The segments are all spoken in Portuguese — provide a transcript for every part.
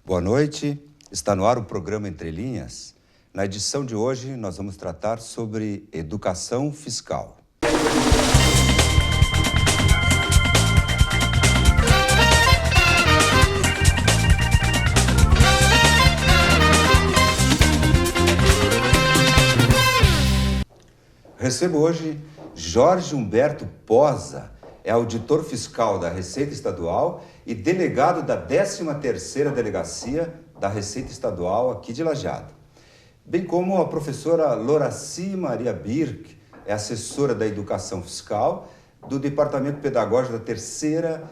Boa noite, está no ar o programa Entre Linhas. Na edição de hoje, nós vamos tratar sobre educação fiscal. Recebo hoje Jorge Humberto Posa, é auditor fiscal da Receita Estadual e delegado da 13ª Delegacia da Receita Estadual aqui de Lajeado. Bem como a professora Loraci Maria Birk, é assessora da Educação Fiscal do Departamento Pedagógico da 3ª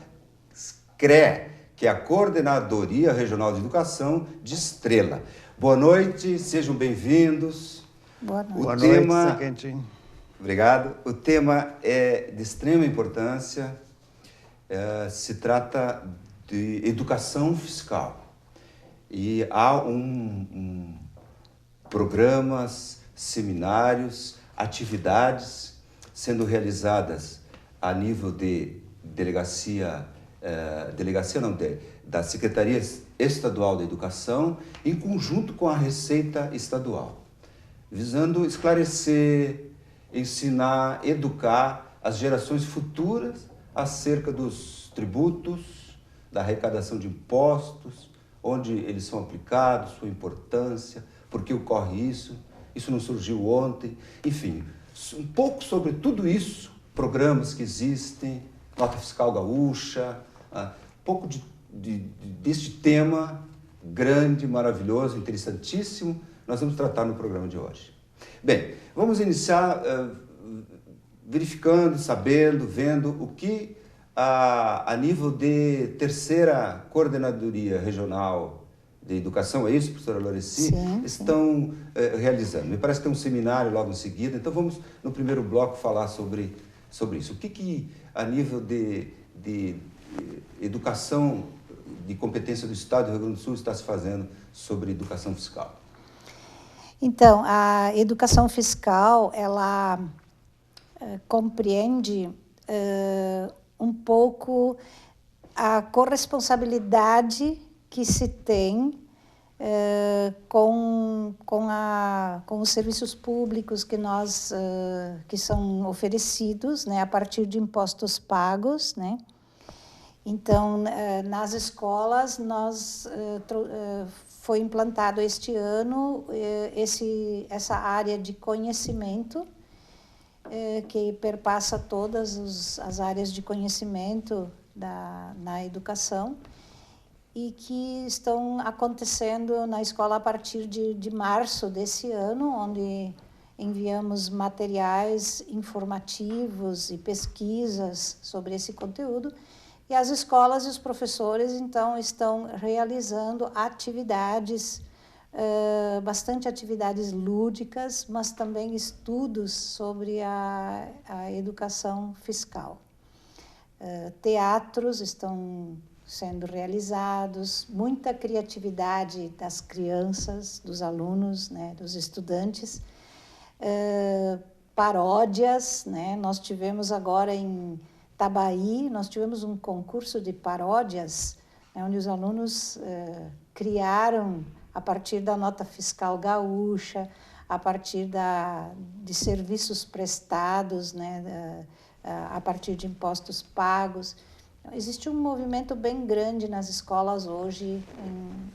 CRE, que é a Coordenadoria Regional de Educação de Estrela. Boa noite, sejam bem-vindos. Boa noite. Boa noite, Zé Quentinho. Obrigado. O tema é de extrema importância, se trata de educação fiscal. E há programas, seminários, atividades sendo realizadas a nível de da Secretaria Estadual da Educação, em conjunto com a Receita Estadual, visando esclarecer, ensinar, educar as gerações futuras acerca dos tributos, da arrecadação de impostos, onde eles são aplicados, sua importância, por que ocorre isso não surgiu ontem, enfim, um pouco sobre tudo isso, programas que existem, nota fiscal gaúcha, um pouco deste tema grande, maravilhoso, interessantíssimo, nós vamos tratar no programa de hoje. Bem, vamos iniciar verificando, sabendo, vendo o que a nível de 3ª Coordenadoria Regional de Educação, é isso, professora Loraci? Estão realizando. Me parece que tem um seminário logo em seguida, então vamos no primeiro bloco falar sobre isso. O que a nível de educação de competência do Estado do Rio Grande do Sul está se fazendo sobre educação fiscal? Então, a educação fiscal, ela compreende um pouco a corresponsabilidade que se tem com os serviços públicos que são oferecidos, né, a partir de impostos pagos, né? Então, nas escolas, foi implantado este ano essa área de conhecimento, que perpassa todas as áreas de conhecimento na educação e que estão acontecendo na escola a partir de março desse ano, onde enviamos materiais informativos e pesquisas sobre esse conteúdo. E as escolas e os professores, então, estão realizando atividades, bastante atividades lúdicas, mas também estudos sobre a educação fiscal. Teatros estão sendo realizados, muita criatividade das crianças, dos alunos, né, dos estudantes, paródias, né, nós tivemos agora em Tabaí, nós tivemos um concurso de paródias, né, onde os alunos criaram, a partir da nota fiscal gaúcha, a partir de serviços prestados, né, a partir de impostos pagos. Existe um movimento bem grande nas escolas hoje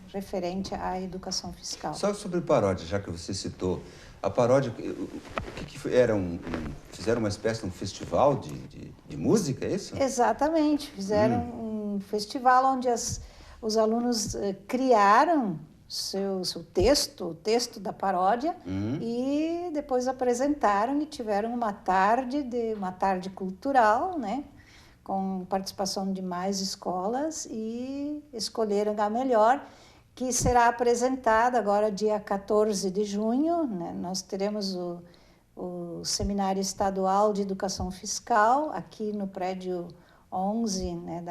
referente à educação fiscal. Só sobre paródia, já que você citou, a paródia, o que era? Fizeram uma espécie de um festival de música, é isso? Exatamente, fizeram um festival onde os alunos criaram o texto da paródia e depois apresentaram e tiveram uma tarde cultural, né, com participação de mais escolas e escolheram a melhor, que será apresentada agora dia 14 de junho, né? Nós teremos o Seminário Estadual de Educação Fiscal aqui no prédio 11, né,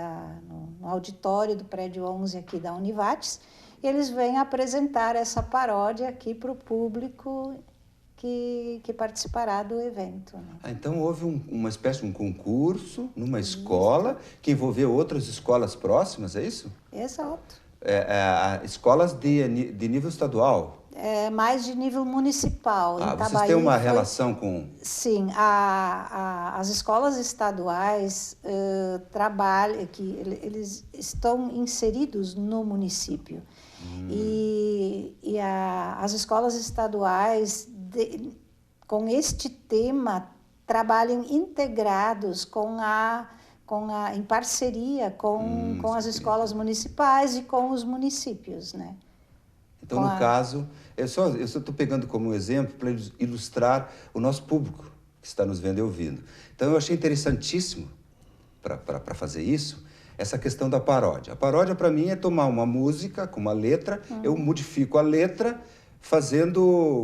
no auditório do prédio 11 aqui da Univates, e eles vêm apresentar essa paródia aqui para o público que participará do evento. Né? Então houve uma espécie de um concurso numa escola que envolveu outras escolas próximas, é isso? Exato. escolas de nível estadual. Mais de nível municipal. Em Vocês Itabaí têm uma relação com... Sim, as escolas estaduais trabalham, eles estão inseridos no município. E as escolas estaduais, com este tema, trabalham integrados em parceria com as escolas municipais e com os municípios, né? Então, no caso, eu só estou pegando como exemplo para ilustrar o nosso público que está nos vendo e ouvindo. Então, eu achei interessantíssimo, para fazer isso, essa questão da paródia. A paródia, para mim, é tomar uma música com uma letra, eu modifico a letra,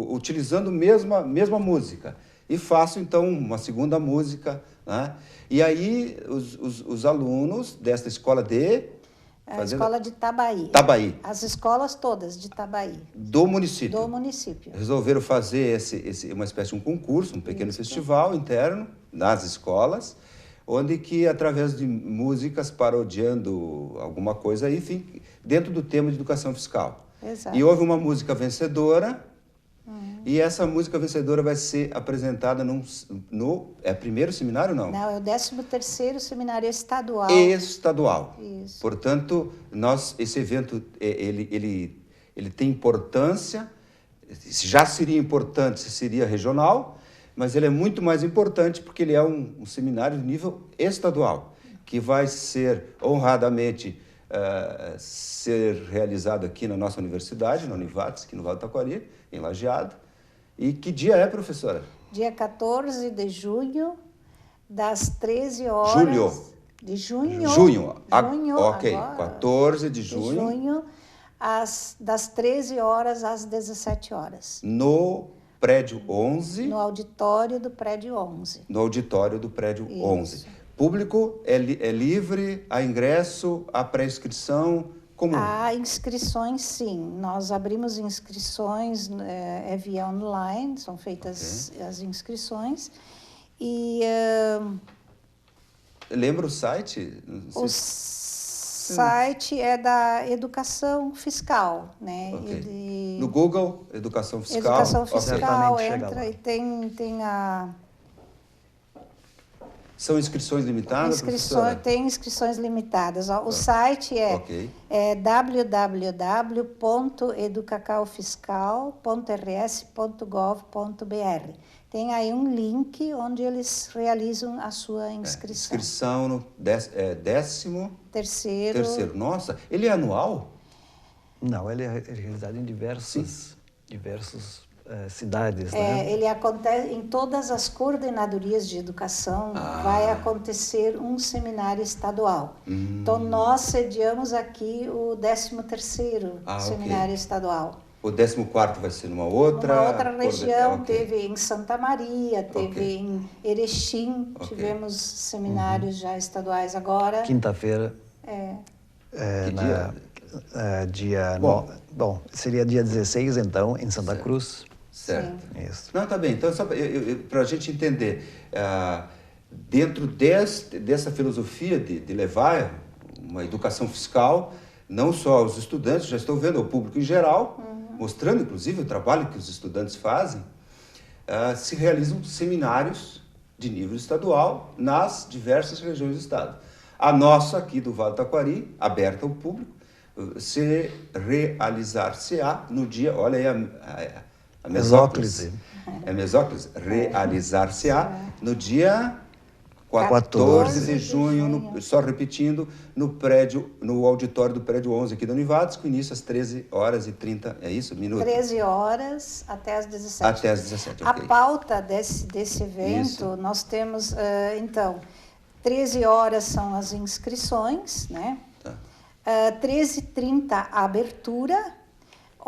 utilizando a mesma música. E faço, então, uma segunda música, né? E aí, os alunos desta escola A escola de Itabaí. Itabaí. As escolas todas de Itabaí. Do município. Do município. Resolveram fazer uma espécie de um concurso, um pequeno festival interno nas escolas, onde que, através de músicas parodiando alguma coisa, enfim, dentro do tema de educação fiscal. Exato. E houve uma música vencedora, e essa música vencedora vai ser apresentada é primeiro seminário, não? Não, é o 13º seminário estadual. Estadual. Isso. Portanto, esse evento, ele tem importância, já seria importante se seria regional, mas ele é muito mais importante porque ele é um seminário de nível estadual, que vai ser honradamente ser realizado aqui na nossa universidade, na Univates, aqui no Vale do Taquari, em Lajeado. E que dia é, professora? Dia 14 de junho, das 13 horas... De junho. Junho, ok. Agora, 14 de junho. Das 13 horas às 17 horas. No prédio 11. No auditório do prédio 11. No auditório do prédio Isso. 11. Público é livre, há ingresso, há pré-inscrição... Como? Há inscrições, sim. Nós abrimos inscrições via online, são feitas as inscrições. E... Lembra o site? Site é da Educação Fiscal, né? Okay. No Google, Educação Fiscal. Educação Fiscal, entra e tem a... São inscrições limitadas, Tem inscrições limitadas. O site é www.educacaufiscal.rs.gov.br. Tem aí um link onde eles realizam a sua inscrição. Inscrição no 13º. Nossa, ele é anual? Não, ele é realizado em diversos cidades, né? Ele acontece em todas as coordenadorias de educação, vai acontecer um seminário estadual. Então, nós sediamos aqui o 13º seminário estadual. O 14º vai ser numa outra região, teve em Santa Maria, teve em Erechim, tivemos seminários já estaduais agora. Quinta-feira. Seria dia 16, então, em Santa Cruz. Certo. Isso. Não, tá bem. Então, só para a gente entender, dentro dessa filosofia de levar uma educação fiscal, não só aos estudantes, já estou vendo ao público em geral, mostrando, inclusive, o trabalho que os estudantes fazem, se realizam seminários de nível estadual nas diversas regiões do estado. A nossa, aqui do Vale do Taquari, aberta ao público, se realizar-se-á no dia, olha aí a mesóclise. É mesóclise. Realizar-se-á no dia 14 de junho, só repetindo, no auditório do prédio 11 aqui da Univates, com início às 13h30, é isso? Minuto? 13 horas até às 17. Até às 17, A pauta desse evento, nós temos, então, 13 horas são as inscrições, né? 13h30 a abertura,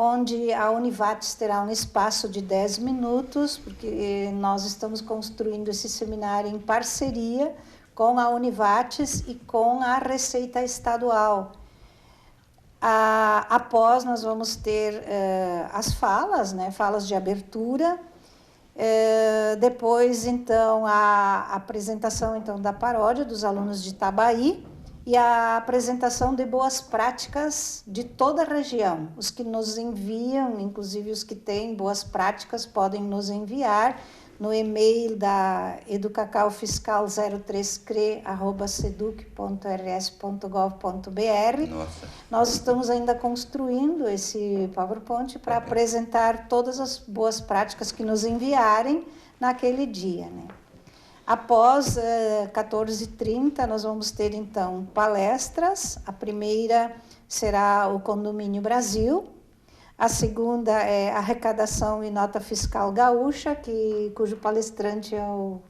onde a Univates terá um espaço de 10 minutos, porque nós estamos construindo esse seminário em parceria com a Univates e com a Receita Estadual. Após, nós vamos ter as falas, né, falas de abertura, depois, então, a apresentação então, da paródia dos alunos de Itabaí, e a apresentação de boas práticas de toda a região. Os que nos enviam, inclusive os que têm boas práticas, podem nos enviar no e-mail da educacalfiscal03@seduc.rs.gov.br. Nós estamos ainda construindo esse PowerPoint para apresentar todas as boas práticas que nos enviarem naquele dia, né? Após 14h30, nós vamos ter, então, palestras. A primeira será o Condomínio Brasil. A segunda é Arrecadação e Nota Fiscal Gaúcha, cujo palestrante é o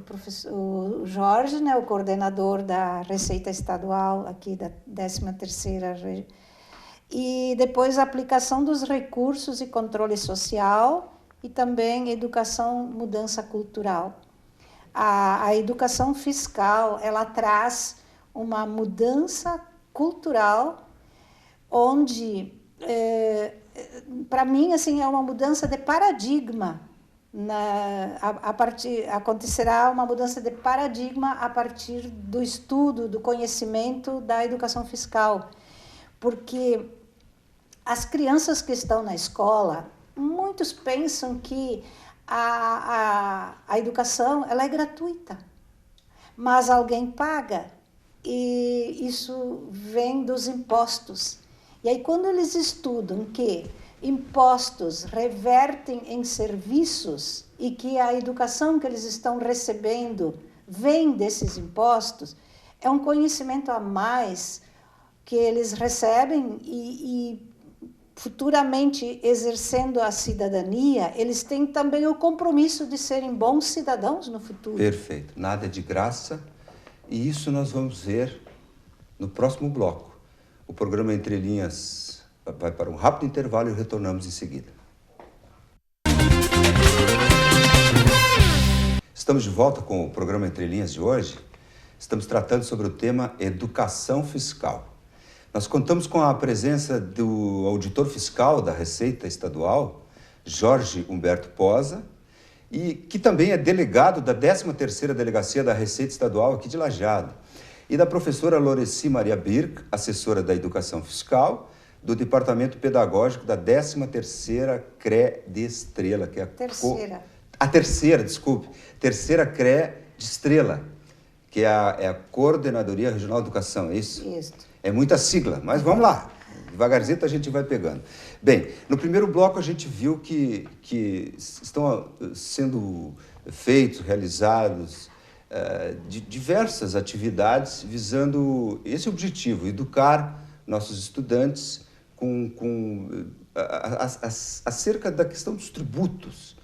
professor Jorge, né, o coordenador da Receita Estadual aqui da 13ª região. E depois a aplicação dos recursos e controle social, e também educação, mudança cultural. A educação fiscal, ela traz uma mudança cultural, onde, para mim, assim, é uma mudança de paradigma. Acontecerá uma mudança de paradigma a partir do estudo, do conhecimento da educação fiscal, porque as crianças que estão na escola, muitos pensam que a educação ela é gratuita, mas alguém paga, e isso vem dos impostos. E aí, quando eles estudam que impostos revertem em serviços e que a educação que eles estão recebendo vem desses impostos, é um conhecimento a mais que eles recebem e futuramente exercendo a cidadania, eles têm também o compromisso de serem bons cidadãos no futuro. Perfeito. Nada é de graça, e isso nós vamos ver no próximo bloco. O programa Entre Linhas vai para um rápido intervalo e retornamos em seguida. Estamos de volta com o programa Entre Linhas de hoje. Estamos tratando sobre o tema educação fiscal. Nós contamos com a presença do auditor fiscal da Receita Estadual, Jorge Humberto Posa, e que também é delegado da 13ª Delegacia da Receita Estadual aqui de Lajeado, e da professora Loreci Maria Birk, assessora da Educação Fiscal, do Departamento Pedagógico da 13ª CRE de Estrela, que é terceira CRE de Estrela, que é a Coordenadoria Regional de Educação, é isso? Isso. É muita sigla, mas vamos lá. Devagarzinho a gente vai pegando. Bem, no primeiro bloco a gente viu que estão sendo feitos, realizados diversas atividades visando esse objetivo, educar nossos estudantes acerca da questão dos tributos,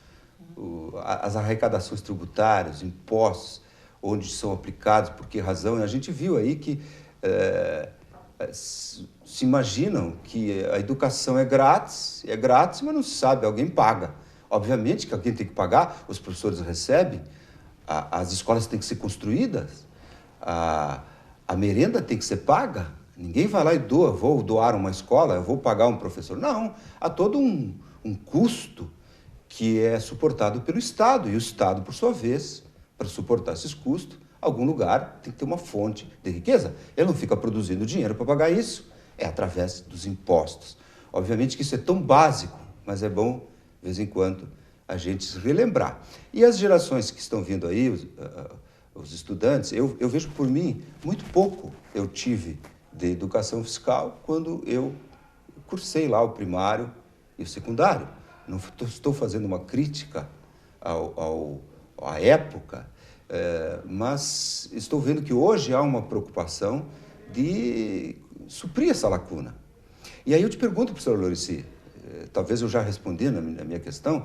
as arrecadações tributárias, impostos, onde são aplicados, por que razão. E a gente viu aí que se imaginam que a educação é grátis, mas não se sabe, alguém paga. Obviamente que alguém tem que pagar, os professores recebem, as escolas têm que ser construídas, a merenda tem que ser paga. Ninguém vai lá e doa, vou doar uma escola, eu vou pagar um professor. Não, há todo um custo que é suportado pelo Estado, e o Estado, por sua vez, para suportar esses custos, algum lugar tem que ter uma fonte de riqueza. Ele não fica produzindo dinheiro para pagar isso, é através dos impostos. Obviamente que isso é tão básico, mas é bom, de vez em quando, a gente se relembrar. E as gerações que estão vindo aí, os estudantes, eu vejo por mim, muito pouco eu tive de educação fiscal quando eu cursei lá o primário e o secundário. Não estou fazendo uma crítica à época, mas estou vendo que hoje há uma preocupação de suprir essa lacuna. E aí eu te pergunto, professora Loreci, talvez eu já respondi na minha questão,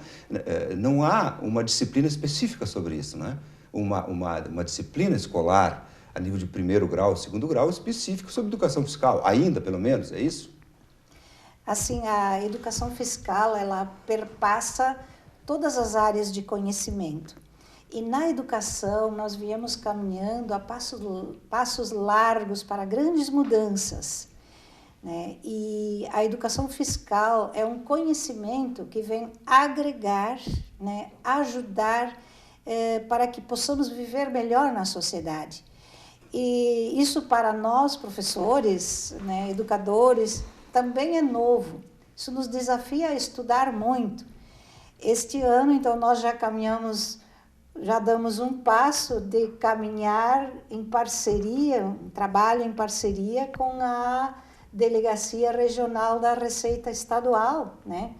não há uma disciplina específica sobre isso, né? Uma disciplina escolar a nível de primeiro grau, segundo grau, específico sobre educação fiscal, ainda, pelo menos, é isso? Assim, a educação fiscal, ela perpassa todas as áreas de conhecimento. E na educação, nós viemos caminhando a passos largos para grandes mudanças, né? E a educação fiscal é um conhecimento que vem agregar, né? Ajudar para que possamos viver melhor na sociedade. E isso para nós, professores, né, educadores, também é novo. Isso nos desafia a estudar muito. Este ano, então, nós já caminhamos, já damos um passo de caminhar em parceria, um trabalho em parceria com a Delegacia Regional da Receita Estadual, né?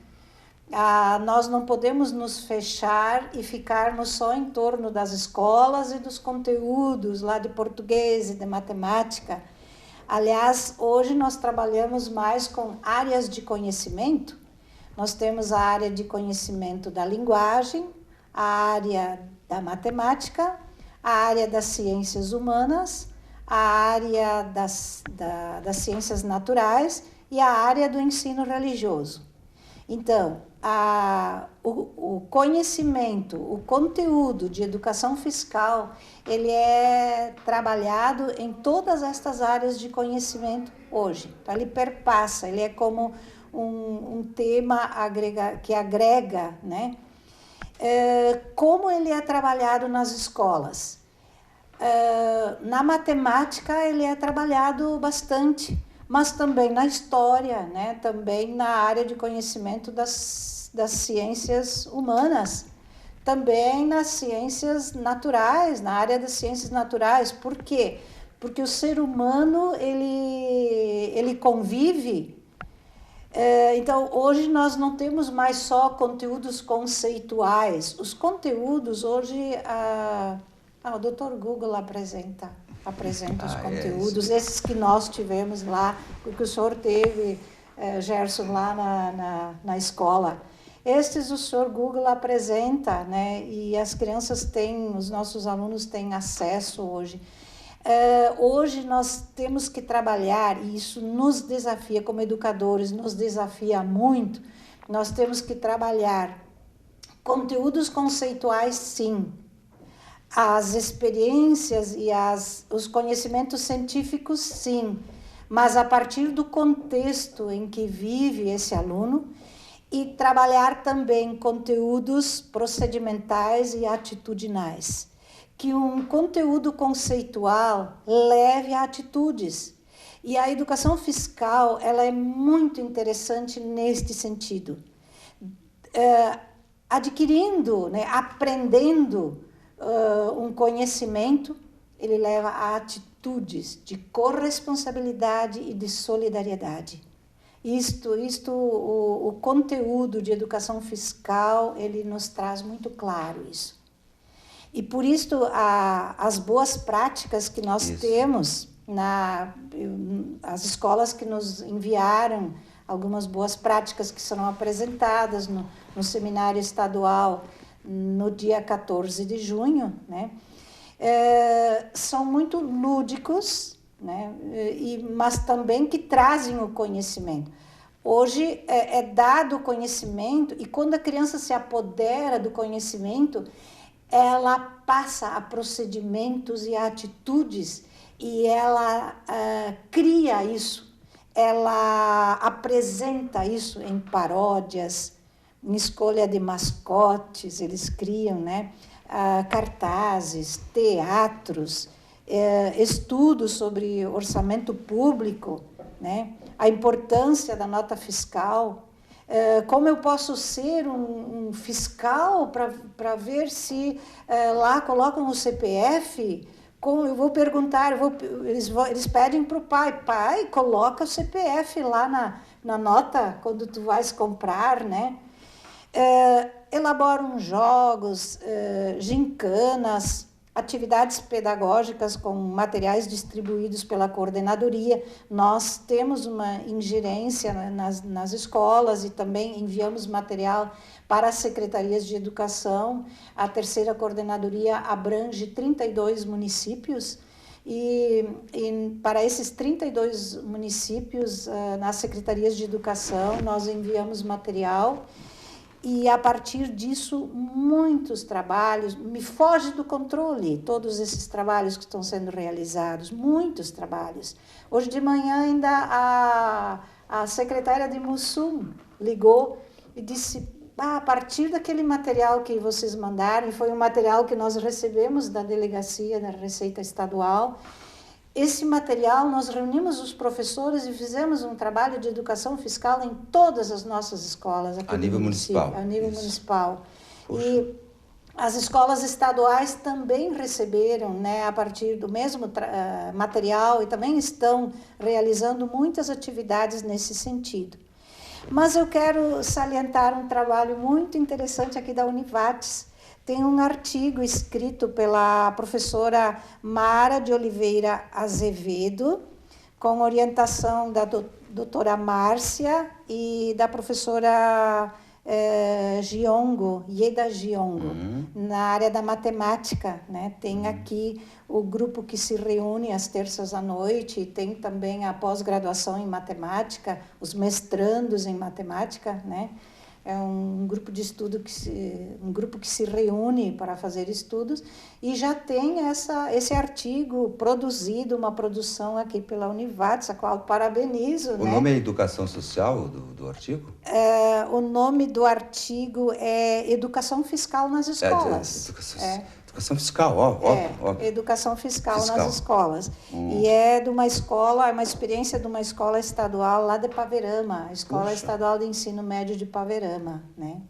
Nós não podemos nos fechar e ficarmos só em torno das escolas e dos conteúdos lá de português e de matemática. Aliás, hoje nós trabalhamos mais com áreas de conhecimento. Nós temos a área de conhecimento da linguagem, a área da matemática, a área das ciências humanas, a área das ciências naturais e a área do ensino religioso. Então, o conhecimento, o conteúdo de educação fiscal, ele é trabalhado em todas estas áreas de conhecimento hoje. Então, ele perpassa, ele é como um tema que agrega, né? Como ele é trabalhado nas escolas? Na matemática, ele é trabalhado bastante, mas também na história, né? Também na área de conhecimento das ciências humanas, também nas ciências naturais, na área das ciências naturais. Por quê? Porque o ser humano, ele convive. Então, hoje nós não temos mais só conteúdos conceituais. Os conteúdos, hoje, o Dr. Google apresenta os conteúdos, esses que nós tivemos lá, que o senhor teve, Gerson, lá na escola. Estes o senhor Google apresenta, né? E as crianças têm, os nossos alunos têm acesso hoje. Hoje nós temos que trabalhar, e isso nos desafia como educadores, nos desafia muito, nós temos que trabalhar conteúdos conceituais, sim, as experiências e os conhecimentos científicos, sim, mas a partir do contexto em que vive esse aluno, e trabalhar também conteúdos procedimentais e atitudinais. Que um conteúdo conceitual leve a atitudes. E a educação fiscal, ela é muito interessante neste sentido. Adquirindo, né, aprendendo um conhecimento, ele leva a atitudes de corresponsabilidade e de solidariedade. O conteúdo de educação fiscal, ele nos traz muito claro isso. E por isso, as boas práticas que nós temos, as escolas que nos enviaram algumas boas práticas que serão apresentadas no seminário estadual no dia 14 de junho, né? São muito lúdicos, né? Mas também que trazem o conhecimento. Hoje é dado o conhecimento, e quando a criança se apodera do conhecimento, ela passa a procedimentos e a atitudes, e ela cria isso, ela apresenta isso em paródias, em escolha de mascotes, eles criam, né? Cartazes, teatros, estudos sobre orçamento público, né? A importância da nota fiscal. Como eu posso ser um fiscal para ver se lá colocam o CPF? Como eu vou perguntar, eles pedem para o pai, coloca o CPF lá na nota quando tu vais comprar, né? Elaboram jogos, gincanas, atividades pedagógicas com materiais distribuídos pela coordenadoria. Nós temos uma ingerência nas escolas e também enviamos material para as secretarias de educação. A terceira coordenadoria abrange 32 municípios e para esses 32 municípios, nas secretarias de educação, nós enviamos material. E a partir disso, muitos trabalhos, me foge do controle todos esses trabalhos que estão sendo realizados, muitos trabalhos. Hoje de manhã ainda a secretária de Mussum ligou e disse, a partir daquele material que vocês mandaram, foi um material que nós recebemos da Delegacia da Receita Estadual, esse material, nós reunimos os professores e fizemos um trabalho de educação fiscal em todas as nossas escolas aqui a nível municipal. A nível municipal. Poxa. E as escolas estaduais também receberam, né, a partir do mesmo material e também estão realizando muitas atividades nesse sentido. Mas eu quero salientar um trabalho muito interessante aqui da Univates. Tem um artigo escrito pela professora Mara de Oliveira Azevedo, com orientação da doutora Márcia e da professora Ieda Giongo, na área da matemática, né? Tem aqui o grupo que se reúne às terças à noite, tem também a pós-graduação em matemática, os mestrandos em matemática, né? É um grupo de estudo que se reúne para fazer estudos e já tem esse artigo produzido, uma produção aqui pela Univates, a qual parabenizo. O nome é Educação Social do artigo? O nome do artigo é Educação Fiscal nas Escolas. Educação fiscal, óbvio. Educação fiscal nas escolas. E é de uma escola, é uma experiência de uma escola estadual lá de Paverama, a Escola Estadual de Ensino Médio de Paverama, né?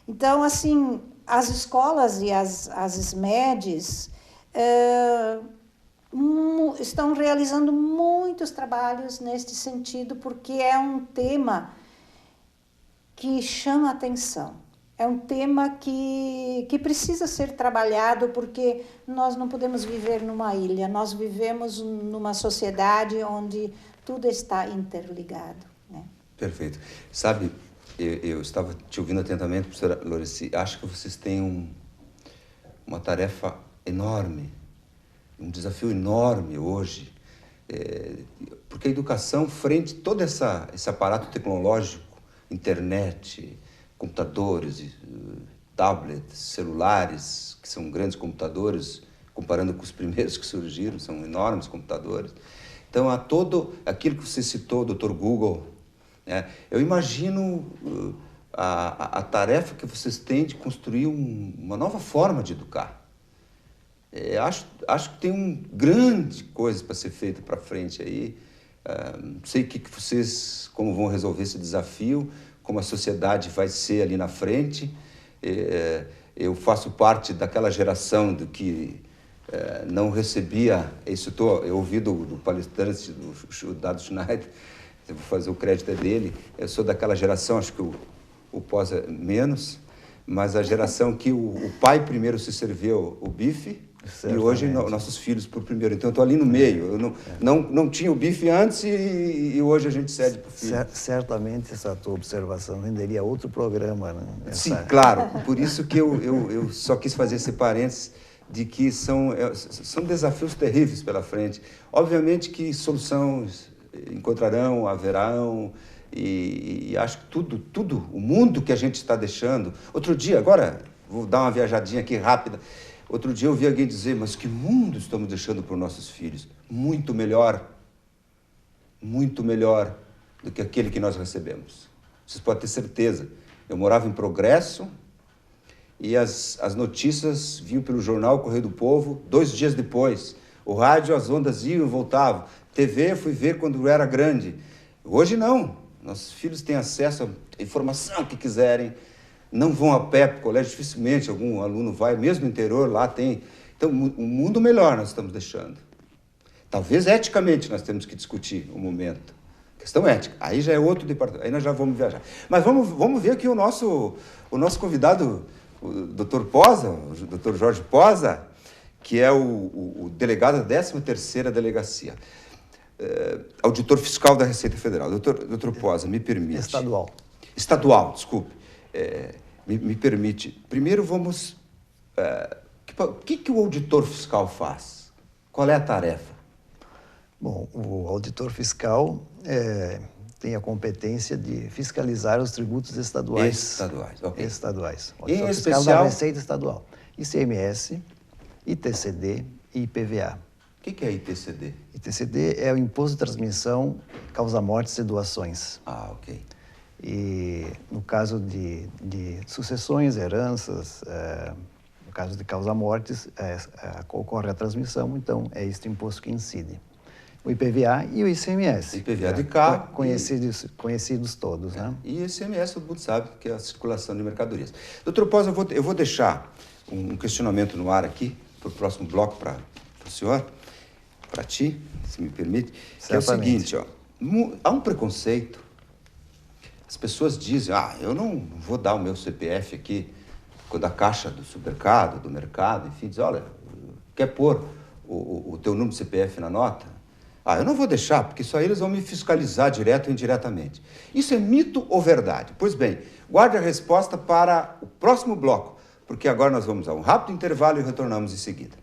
Então, assim, as escolas e as SMEDs estão realizando muitos trabalhos neste sentido, porque é um tema que chama atenção. É um tema que precisa ser trabalhado, porque nós não podemos viver numa ilha, nós vivemos numa sociedade onde tudo está interligado, né? Perfeito. Sabe, eu estava te ouvindo atentamente, professora Loreci, acho que vocês têm uma tarefa enorme, um desafio enorme hoje, porque a educação, frente a todo esse aparato tecnológico, internet, computadores, tablets, celulares, que são grandes computadores, comparando com os primeiros que surgiram, são enormes computadores. Então, há todo aquilo que você citou, Dr. Google, né? Eu imagino a tarefa que vocês têm de construir uma nova forma de educar. Acho que tem grande coisa para ser feita para frente aí. Não sei o que vocês, como vão resolver esse desafio, como a sociedade vai ser ali na frente. Eu faço parte daquela geração do que não recebia, eu ouvi do palestrante, do Dado Schneider, eu vou fazer o crédito dele, eu sou daquela geração, acho que o pós é menos, mas a geração que o pai primeiro se serviu o bife, certamente. E hoje nossos filhos por primeiro. Então eu estou ali no meio. Eu não tinha o bife antes e hoje a gente cede para o filho. Certamente essa tua observação renderia outro programa, né? Sim, claro. Por isso que eu só quis fazer esse parênteses de que são desafios terríveis pela frente. Obviamente que soluções encontrarão, haverão, e acho que tudo, o mundo que a gente está deixando. Outro dia, agora vou dar uma viajadinha aqui rápida. Outro dia eu ouvi alguém dizer, mas que mundo estamos deixando para os nossos filhos? Muito melhor do que aquele que nós recebemos. Vocês podem ter certeza. Eu morava em Progresso e as notícias vinham pelo jornal Correio do Povo 2 dias depois. O rádio, as ondas iam e voltavam. TV, fui ver quando era grande. Hoje não. Nossos filhos têm acesso à informação que quiserem. Não vão a pé para o colégio, dificilmente algum aluno vai, mesmo no interior, lá tem. Então, um mundo melhor nós estamos deixando. Talvez eticamente nós temos que discutir um momento. Questão ética. Aí já é outro departamento, aí nós já vamos viajar. Mas vamos ver aqui o nosso convidado, o Dr. Posa, o Dr. Jorge Posa, que é o delegado da 13ª Delegacia. Auditor Fiscal da Receita Federal. Dr. Posa, me permite... Estadual, desculpe. Me permite. Primeiro vamos... O que o auditor fiscal faz? Qual é a tarefa? Bom, o auditor fiscal tem a competência de fiscalizar os tributos estaduais. Estaduais. O auditor fiscal da Receita Estadual. ICMS, ITCD e IPVA. O que é ITCD? ITCD é o Imposto de Transmissão, Causa-Mortes e Doações. Ah, ok. E no caso de sucessões, heranças, caso de causa-mortes, ocorre a transmissão, então é este imposto que incide. O IPVA e o ICMS. IPVA de carro. Conhecidos todos, né? E ICMS, todo mundo sabe, que é a circulação de mercadorias. Doutor Posa, eu vou deixar um questionamento no ar aqui, para o próximo bloco, para o senhor, para ti, se me permite, que é o seguinte, ó, há um preconceito. As pessoas dizem, eu não vou dar o meu CPF aqui da caixa do supermercado, do mercado, enfim, diz, olha, quer pôr o teu número de CPF na nota? Eu não vou deixar, porque isso aí eles vão me fiscalizar direto ou indiretamente. Isso é mito ou verdade? Pois bem, guarde a resposta para o próximo bloco, porque agora nós vamos a um rápido intervalo e retornamos em seguida.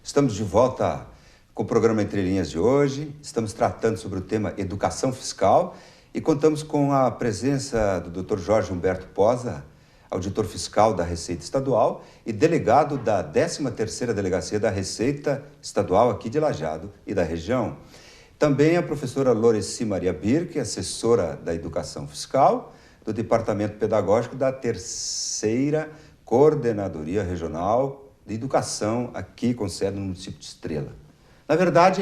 Estamos de volta com o programa Entre Linhas de hoje. Estamos tratando sobre o tema educação fiscal e contamos com a presença do Dr. Jorge Humberto Posa, auditor fiscal da Receita Estadual e delegado da 13ª Delegacia da Receita Estadual aqui de Lajeado e da região. Também a professora Loreci Maria Birk, assessora da Educação Fiscal do Departamento Pedagógico da 3ª Coordenadoria Regional de Educação, aqui com sede no município de Estrela. Na verdade,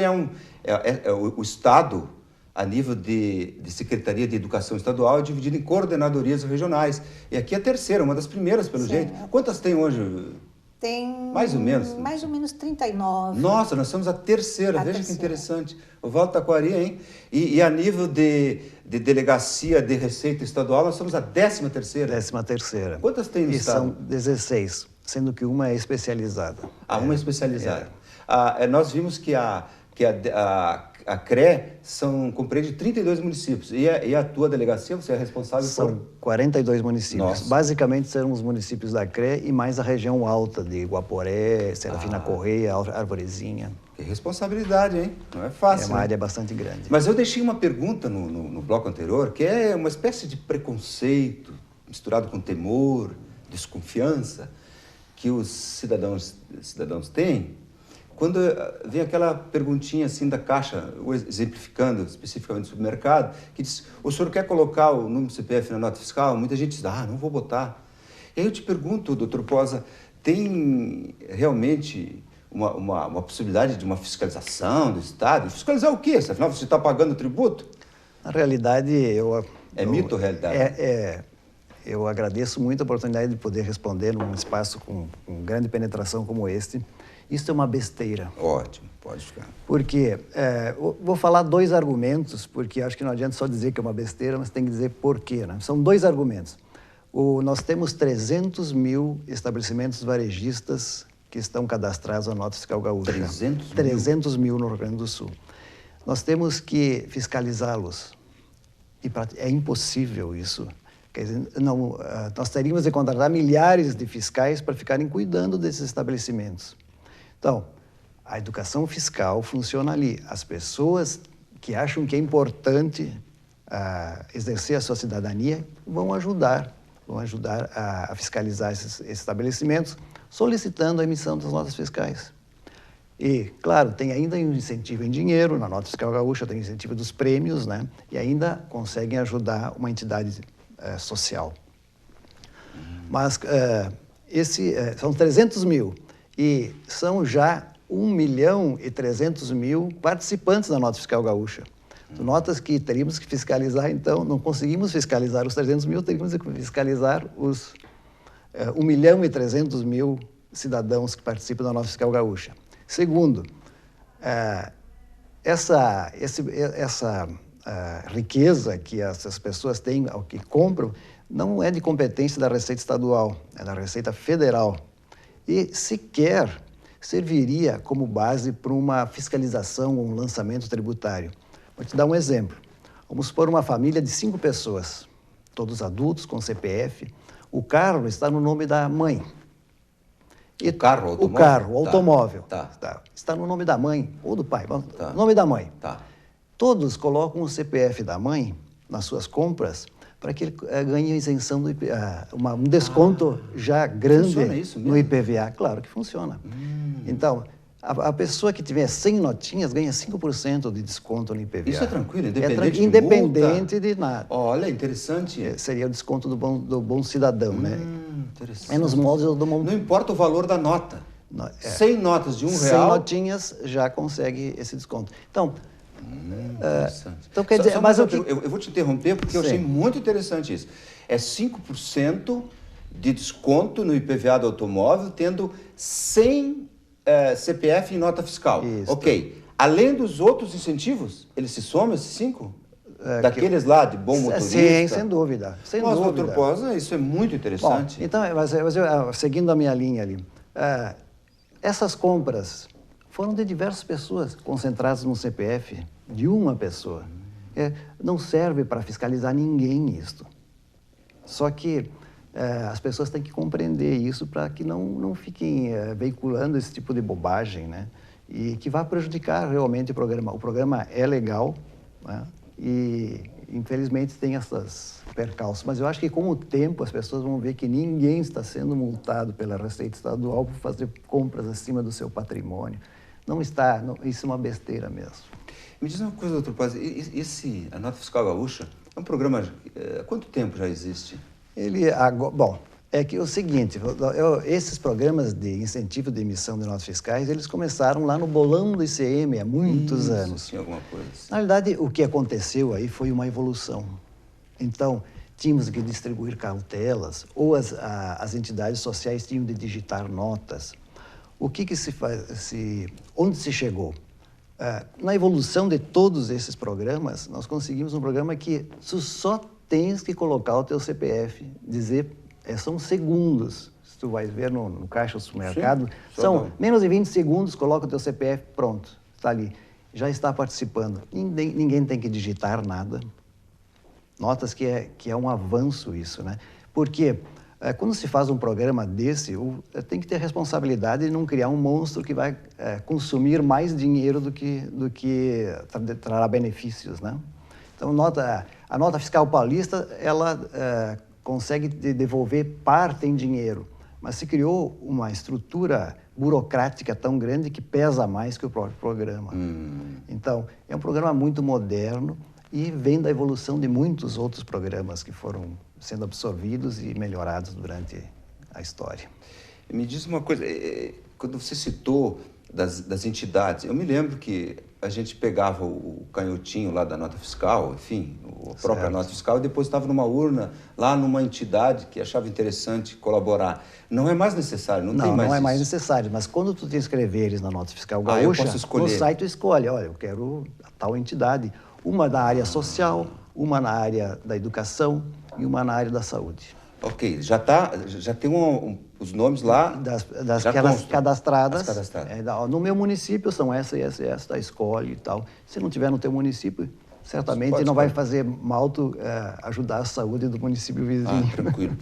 o Estado, a nível de Secretaria de Educação Estadual, é dividido em coordenadorias regionais. E aqui é a 3ª, uma das primeiras, pelo jeito. Quantas tem hoje? Tem... Mais ou menos? Mais ou menos 39. Nossa, nós somos a 3ª. Veja que interessante. O Valdo Taquari, hein? E a nível de Delegacia de Receita Estadual, nós somos a 13ª. 13ª. Quantas tem no Estado? São 16, sendo que uma é especializada. Uma é especializada. Nós vimos que a CRE compreende 32 municípios. E a tua delegacia, você é responsável por... São 42 municípios. Nossa. Basicamente serão os municípios da CRE e mais a região alta de Guaporé, Serafina Correia, Arvorezinha. Que responsabilidade, hein? Não é fácil. É uma área bastante grande. Mas eu deixei uma pergunta no bloco anterior, que é uma espécie de preconceito misturado com temor, desconfiança, que os cidadãos têm. Quando vem aquela perguntinha assim da Caixa, exemplificando especificamente o supermercado, que diz, o senhor quer colocar o número do CPF na nota fiscal? Muita gente diz, não vou botar. E aí eu te pergunto, doutor Posa, tem realmente uma possibilidade de uma fiscalização do Estado? Fiscalizar o quê? Afinal, você está pagando tributo? Na realidade, É mito ou realidade? Eu agradeço muito a oportunidade de poder responder num espaço com grande penetração como este. Isso é uma besteira. Ótimo, pode ficar. Porque, vou falar 2 argumentos, porque acho que não adianta só dizer que é uma besteira, mas tem que dizer por quê, né? São 2 argumentos. Nós temos 300 mil estabelecimentos varejistas que estão cadastrados na Nota Fiscal Gaúcha. 300 mil no Rio Grande do Sul. Nós temos que fiscalizá-los. E é impossível isso. Quer dizer, nós teríamos de contratar milhares de fiscais para ficarem cuidando desses estabelecimentos. Então, a educação fiscal funciona ali. As pessoas que acham que é importante exercer a sua cidadania vão ajudar a fiscalizar esses estabelecimentos, solicitando a emissão das notas fiscais. E, claro, tem ainda um incentivo em dinheiro, na Nota Fiscal Gaúcha tem incentivo dos prêmios, né? E ainda conseguem ajudar uma entidade social. Mas são 300 mil. E são já 1.300.000 participantes da Nota Fiscal Gaúcha. Notas que teríamos que fiscalizar, então, não conseguimos fiscalizar os 300 mil, teríamos que fiscalizar os 1.300.000 cidadãos que participam da Nota Fiscal Gaúcha. Segundo, essa riqueza que essas pessoas têm, ao que compram, não é de competência da Receita Estadual, é da Receita Federal. E sequer serviria como base para uma fiscalização ou um lançamento tributário. Vou te dar um exemplo. Vamos supor uma família de 5 pessoas, todos adultos, com CPF. O carro está no nome da mãe. O carro, o automóvel? O carro, o automóvel. Tá. Está no nome da mãe ou do pai. Tá. Nome da mãe. Tá. Todos colocam o CPF da mãe nas suas compras para que ele ganhe isenção, um desconto já grande funciona isso mesmo? no IPVA. Claro que funciona. Então, A pessoa que tiver 100 notinhas ganha 5% de desconto no IPVA. Isso é tranquilo, independente de nada. Olha, interessante. Seria o desconto do bom cidadão, né? Interessante. É nos moldes do... Não importa o valor da nota. 100 notas de R$1. 100 notinhas já consegue esse desconto. Então, então quer dizer, mas eu vou te interromper porque eu achei muito interessante isso. É 5% de desconto no IPVA do automóvel, tendo 100 CPF em nota fiscal. Isso. Ok. Além dos outros incentivos, eles se somam esses 5? Daqueles lá de bom motorista? Sim, sem dúvida. Doutor Posa, isso é muito interessante. Bom, então, mas seguindo a minha linha ali, essas compras foram de diversas pessoas concentradas no CPF de uma pessoa. Não serve para fiscalizar ninguém isto. Só que as pessoas têm que compreender isso para que não fiquem veiculando esse tipo de bobagem, né? E que vai prejudicar realmente o programa. O programa é legal, né? E infelizmente tem essas percalços. Mas eu acho que com o tempo as pessoas vão ver que ninguém está sendo multado pela Receita Estadual por fazer compras acima do seu patrimônio. Não está, isso é uma besteira mesmo. Me diz uma coisa, doutor Paz, a Nota Fiscal Gaúcha é um programa, há quanto tempo já existe? Bom, é que é o seguinte, esses programas de incentivo de emissão de notas fiscais, eles começaram lá no bolão do ICM há muitos anos. Tinha alguma coisa assim. Na verdade, o que aconteceu aí foi uma evolução. Então, tínhamos que distribuir cautelas, ou as entidades sociais tinham de digitar notas. O que se faz? Onde se chegou? Na evolução de todos esses programas, nós conseguimos um programa que só tens que colocar o teu CPF, dizer, são segundos. Se tu vais ver no caixa do supermercado, são menos de 20 segundos, coloca o teu CPF, pronto, está ali. Já está participando. Ninguém tem que digitar nada. Notas que é um avanço isso, né? Porque quando se faz um programa desse, tem que ter responsabilidade de não criar um monstro que vai consumir mais dinheiro do que trará benefícios, né? Então, a nota fiscal paulista, ela consegue devolver parte em dinheiro, mas se criou uma estrutura burocrática tão grande que pesa mais que o próprio programa. Então, é um programa muito moderno e vem da evolução de muitos outros programas que foram sendo absorvidos e melhorados durante a história. Me diz uma coisa, quando você citou das entidades, eu me lembro que a gente pegava o canhotinho lá da nota fiscal, enfim, a própria nota fiscal, e depois estava numa urna, lá numa entidade que achava interessante colaborar. Não é mais necessário, não tem mais Não é isso. mais necessário, mas quando tu te inscreveres na nota fiscal gaúcha, no site tu escolhe, olha, eu quero a tal entidade, uma da área social, uma na área da educação e uma na área da saúde. Ok, já tem os nomes lá. Daquelas cadastradas. No meu município são essa e essa e essa, escolhe e tal. Se não tiver no teu município, certamente não vai fazer mal tu ajudar a saúde do município vizinho. Tranquilo.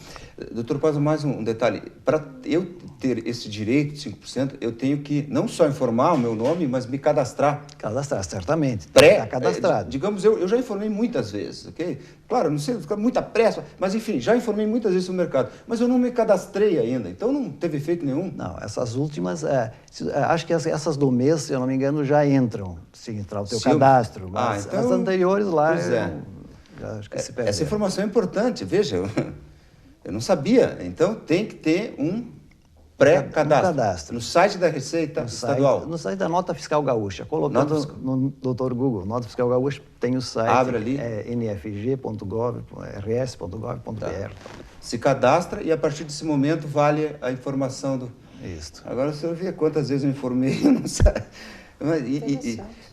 Doutor Paz, mais um detalhe. Para eu ter esse direito de 5%, eu tenho que não só informar o meu nome, mas me cadastrar. Cadastrar, certamente. Está cadastrado. Digamos, eu já informei muitas vezes, ok? Claro, não sei, muita pressa, mas enfim, já informei muitas vezes no mercado. Mas eu não me cadastrei ainda, então não teve efeito nenhum. Não, essas últimas, acho que essas do mês, se eu não me engano, já entram, se entrar o teu cadastro. Mas então, as anteriores lá, acho que se perde. Essa informação é importante, veja, eu não sabia. Então tem que ter um pré-cadastro. No site da Receita Estadual. No site da Nota Fiscal Gaúcha. Colocando no Dr. Google, Nota Fiscal Gaúcha, tem o site. Abre ali. nfg.gov, rs.gov.br. Se cadastra e a partir desse momento vale a informação do... Isso. Agora o senhor vê quantas vezes eu informei, eu não sei.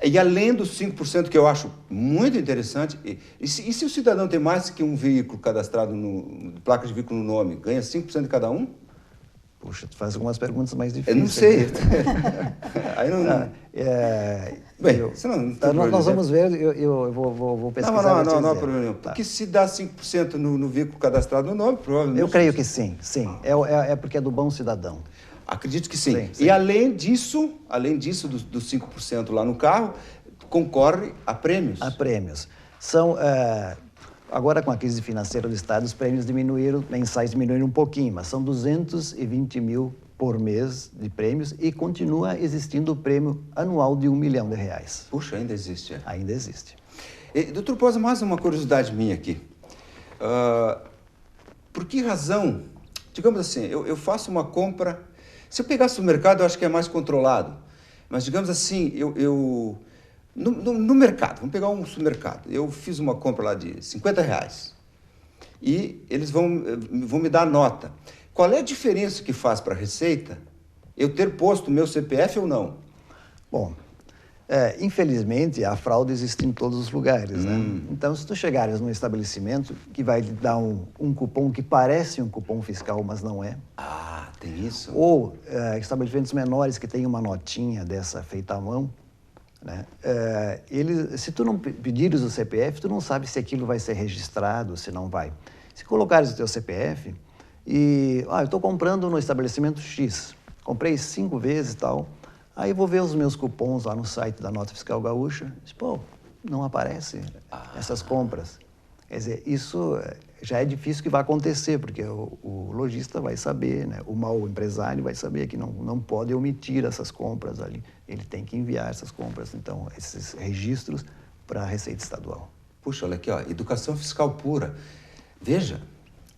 E além dos 5% que eu acho muito interessante, e se o cidadão tem mais que um veículo cadastrado placa de veículo no nome, ganha 5% de cada um? Puxa, tu faz algumas perguntas mais difíceis. Eu não sei. Aí não... nós vamos ver, eu vou pesquisar. Não há problema nenhum. Porque se dá 5% no veículo cadastrado no nome, provavelmente... Eu creio que sim. É porque é do bom cidadão. Acredito que sim. E além disso dos 5% lá no carro, concorre a prêmios. A prêmios. São... Agora, com a crise financeira do Estado, os prêmios mensais diminuíram um pouquinho, mas são 220 mil por mês de prêmios e continua existindo o prêmio anual de R$1 milhão. Puxa, ainda existe. Ainda existe. Doutor Posa, mais uma curiosidade minha aqui. Por que razão, digamos assim, eu faço uma compra, se eu pegasse no mercado eu acho que é mais controlado, mas digamos assim, no mercado, vamos pegar um supermercado, eu fiz uma compra lá de R$50 e eles vão me dar a nota. Qual é a diferença que faz para a Receita eu ter posto o meu CPF ou não? Bom, infelizmente a fraude existe em todos os lugares, né? Então, se tu chegares num estabelecimento que vai te dar um cupom que parece um cupom fiscal, mas não é. Ah, tem isso? Ou estabelecimentos menores que têm uma notinha dessa feita à mão, né? Se tu não pedires o CPF, tu não sabe se aquilo vai ser registrado, se não vai. Se colocares o teu CPF e, eu estou comprando no estabelecimento X, comprei 5 vezes e tal, aí vou ver os meus cupons lá no site da Nota Fiscal Gaúcha, pô, não aparece essas compras. Quer dizer, isso já é difícil que vai acontecer, porque o lojista vai saber, né? O mau empresário vai saber que não pode omitir essas compras ali. Ele tem que enviar essas compras, então, esses registros para a Receita Estadual. Puxa, olha aqui, educação fiscal pura. Veja,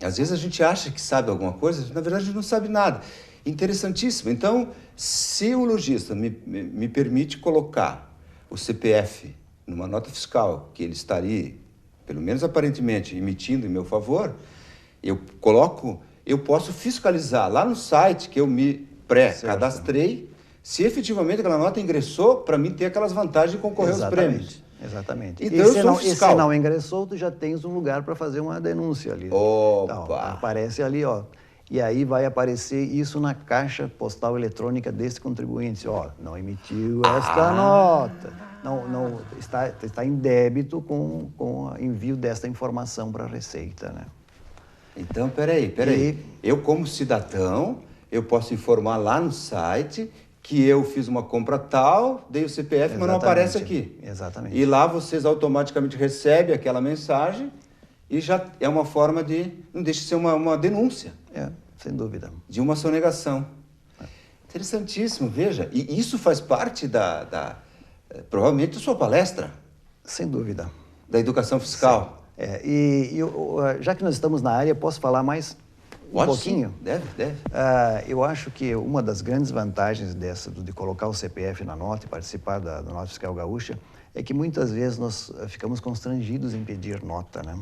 às vezes a gente acha que sabe alguma coisa, na verdade a gente não sabe nada. Interessantíssimo. Então, se o lojista me permite colocar o CPF numa nota fiscal que ele estaria, pelo menos aparentemente, emitindo em meu favor, eu posso fiscalizar lá no site que eu me pré-cadastrei, se efetivamente aquela nota ingressou, para mim ter aquelas vantagens de concorrer aos prêmios. Exatamente. Então, e se não ingressou, tu já tens um lugar para fazer uma denúncia ali. Opa! Então, aparece ali, e aí vai aparecer isso na caixa postal eletrônica desse contribuinte. Não emitiu esta nota. Não está em débito com o envio desta informação para a Receita, né? Então, peraí. Eu, como cidadão, eu posso informar lá no site que eu fiz uma compra tal, dei o CPF, mas não aparece aqui. Exatamente. E lá vocês automaticamente recebem aquela mensagem e já é uma forma não deixa de ser uma denúncia. Sem dúvida. De uma sonegação. Interessantíssimo, veja. E isso faz parte provavelmente, da sua palestra. Sem dúvida. Da educação fiscal. Já que nós estamos na área, posso falar mais um pouquinho? Sim. Deve. Eu acho que uma das grandes vantagens de colocar o CPF na nota e participar da Nota Fiscal Gaúcha é que muitas vezes nós ficamos constrangidos em pedir nota, né?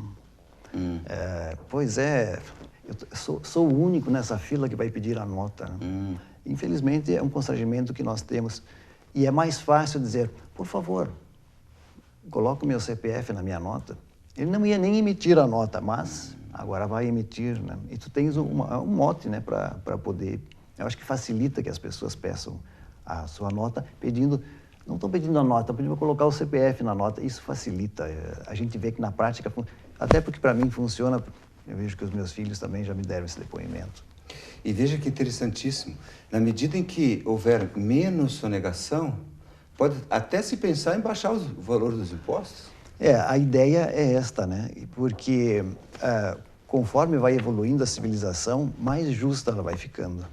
Eu sou o único nessa fila que vai pedir a nota, né? Infelizmente, é um constrangimento que nós temos. E é mais fácil dizer, por favor, coloca o meu CPF na minha nota. Ele não ia nem emitir a nota, mas agora vai emitir, né? E tu tens um mote, né, para poder... Eu acho que facilita que as pessoas peçam a sua nota pedindo... Não estão pedindo a nota, estão pedindo para colocar o CPF na nota. Isso facilita. A gente vê que na prática... Até porque para mim funciona... Eu vejo que os meus filhos também já me deram esse depoimento. E veja que interessantíssimo. Na medida em que houver menos sonegação, pode até se pensar em baixar o valor dos impostos? A ideia é esta, né? Porque conforme vai evoluindo a civilização, mais justa ela vai ficando.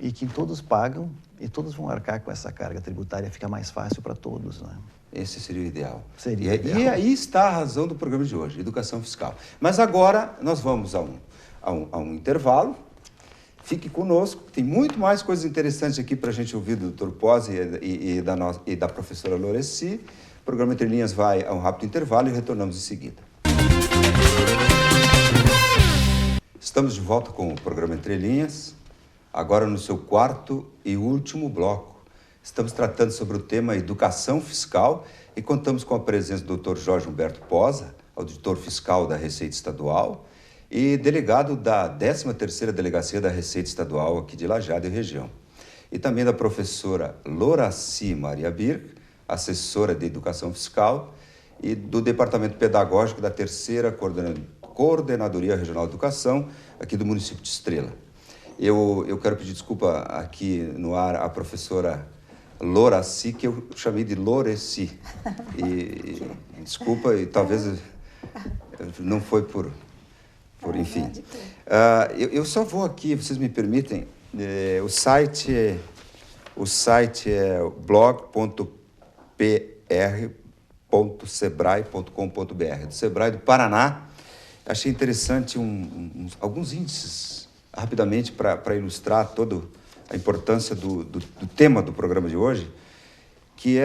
E que todos pagam e todos vão arcar com essa carga tributária, fica mais fácil para todos, né? Esse seria o ideal. Seria ideal. E aí está a razão do programa de hoje, educação fiscal. Mas agora nós vamos a um intervalo. Fique conosco, tem muito mais coisas interessantes aqui para a gente ouvir do Dr. Posa e da professora Loreci. O programa Entre Linhas vai a um rápido intervalo e retornamos em seguida. Estamos de volta com o programa Entre Linhas, agora no seu quarto e último bloco. Estamos tratando sobre o tema educação fiscal e contamos com a presença do Dr. Jorge Humberto Posa, auditor fiscal da Receita Estadual e delegado da 13ª Delegacia da Receita Estadual aqui de Lajeado e região. E também da professora Loraci Maria Birk, assessora de Educação Fiscal e do Departamento Pedagógico da 3ª Coordenadoria Regional de Educação aqui do município de Estrela. Eu quero pedir desculpa aqui no ar à professora Loraci, que eu chamei de Loreci. E desculpa, e talvez não foi por enfim. Eu só vou aqui, vocês me permitem, O site é blog.pr.sebrae.com.br, do Sebrae do Paraná. Achei interessante alguns índices, rapidamente, para ilustrar toda a importância do tema do programa de hoje, que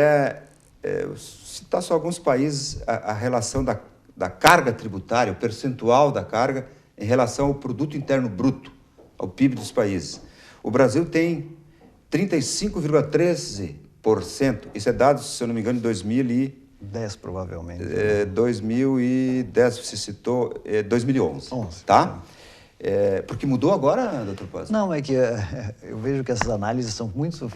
citar só alguns países, a relação da carga tributária, o percentual da carga em relação ao produto interno bruto, ao PIB dos países. O Brasil tem 35,13%. Isso é dado, se eu não me engano, de 2010, provavelmente. 2010, você citou, 2011. 11, tá? Porque mudou agora, doutor Paz? Não, é que eu vejo que essas análises são muito